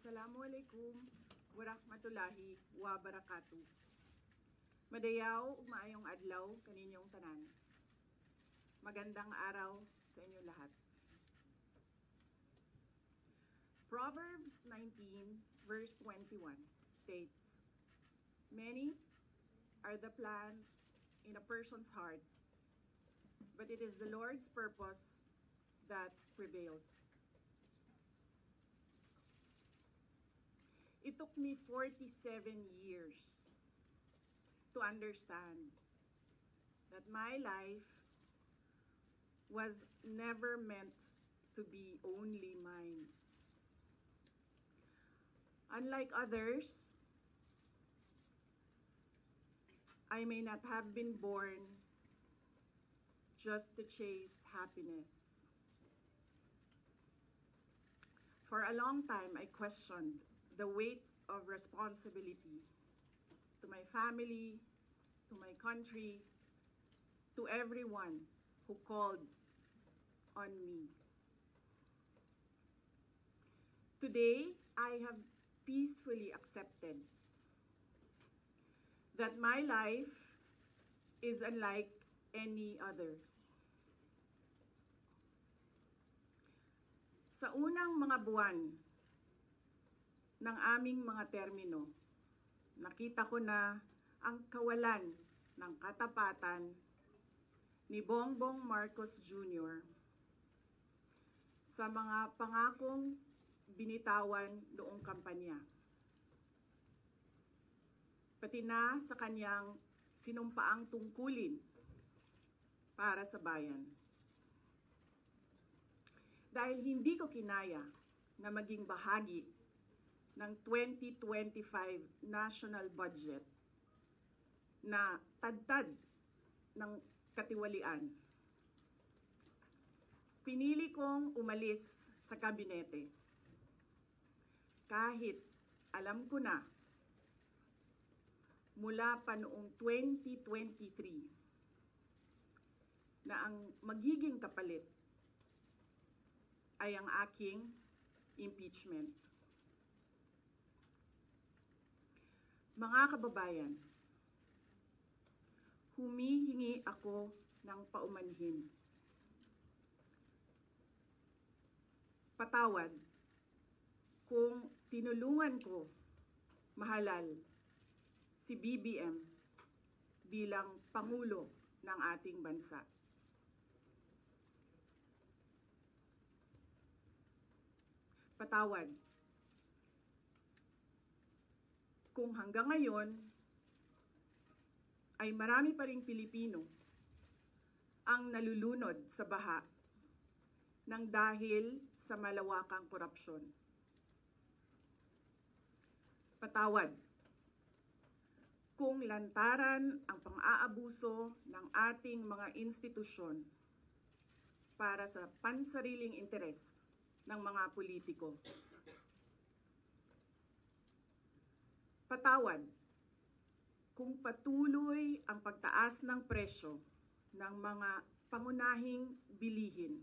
Assalamualaikum warahmatullahi wabarakatuh. Madayaw ug maayong adlaw kaninyong tanan. Magandang araw sa inyo lahat. Proverbs 19 verse 21 states, "Many are the plans in a person's heart, but it is the Lord's purpose that prevails." It took me 47 years to understand that my life was never meant to be only mine. Unlike others, I may not have been born just to chase happiness. For a long time, I questioned the weight of responsibility to my family, to my country, to everyone who called on me. Today, I have peacefully accepted that my life is unlike any other. Sa unang mga buwan ng aming mga termino, nakita ko na ang kawalan ng katapatan ni Bongbong Marcos Jr. sa mga pangakong binitawan noong kampanya, pati na sa kanyang sinumpaang tungkulin para sa bayan. Dahil hindi ko kinaya na maging bahagi ng 2025 national budget na tadtad ng katiwalian, pinili kong umalis sa kabinete kahit alam ko na mula pa noong 2023 na ang magiging kapalit ay ang aking impeachment. Mga kababayan, humihingi ako ng paumanhin. Patawad kung tinulungan ko mahalal si BBM bilang Pangulo ng ating bansa. Patawad kung hanggang ngayon ay marami pa ring Pilipino ang nalulunod sa baha ng dahil sa malawakang korupsyon. Patawad kung lantaran ang pang-aabuso ng ating mga institusyon para sa pansariling interes ng mga politiko. Patawad kung patuloy ang pagtaas ng presyo ng mga pangunahing bilihin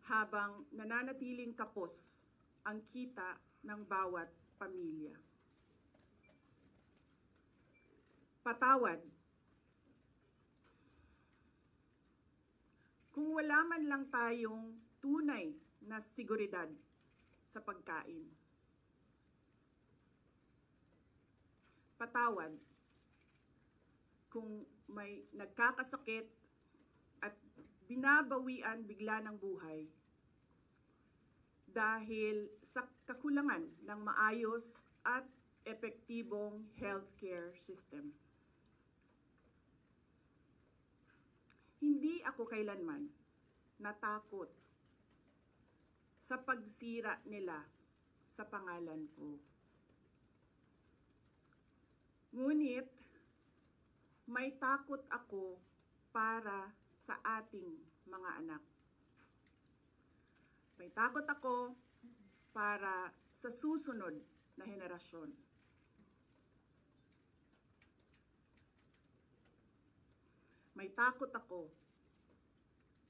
habang nananatiling kapos ang kita ng bawat pamilya. Patawad kung wala man lang tayong tunay na seguridad sa pagkain. Patawad kung may nagkakasakit at binabawian bigla ng buhay dahil sa kakulangan ng maayos at epektibong healthcare system. Hindi ako kailanman natakot sa pagsira nila sa pangalan ko. Ngunit, may takot ako para sa ating mga anak. May takot ako para sa susunod na henerasyon. May takot ako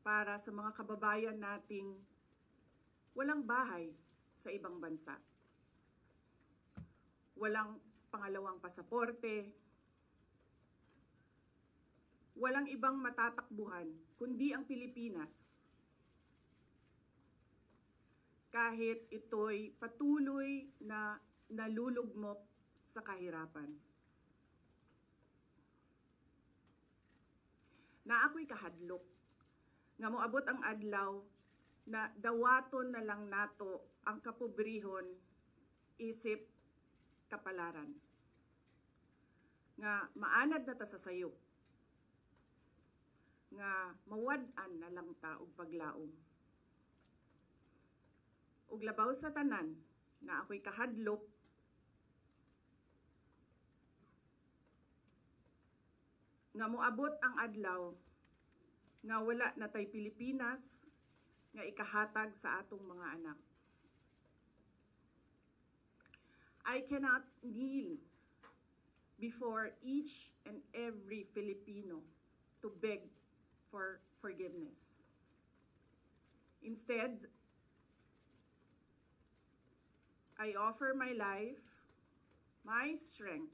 para sa mga kababayan nating walang bahay sa ibang bansa. walang pangalawang pasaporte, walang ibang matatakbuhan kundi ang Pilipinas. Kahit ito'y patuloy na nalulugmok sa kahirapan. Na ako'y kahadlok, nga moabot ang adlaw na dawaton na lang nato ang kapobrihon isip kapalaran. Nga maanad na ta sa sayop, nga mawad-an na lang ta og paglaom. Ug labaw sa tanan, na ako'y kahadlok, nga moabot ang adlaw nga wala na tay Pilipinas nga ikahatag sa atong mga anak. I cannot kneel before each and every Filipino to beg for forgiveness. Instead, I offer my life, my strength,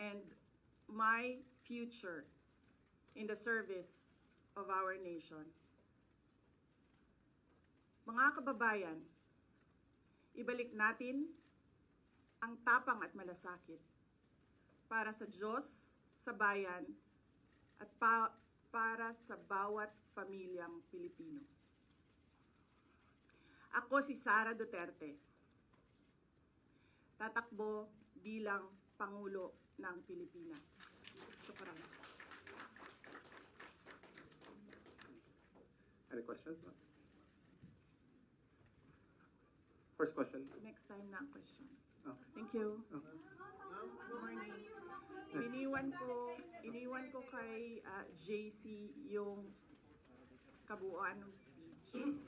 and my future in the service of our nation. Mga kababayan, ibalik natin ang tapang at malasakit para sa Diyos, sa bayan, at para sa bawat pamilyang Pilipino. Ako si Sara Duterte, tatakbo bilang Pangulo ng Pilipinas. Shukran. Any questions? First question. Next time na ang question. Oh. Thank you. Oh. Morning. Iniwan ko kay JC yung kabuuan ng speech.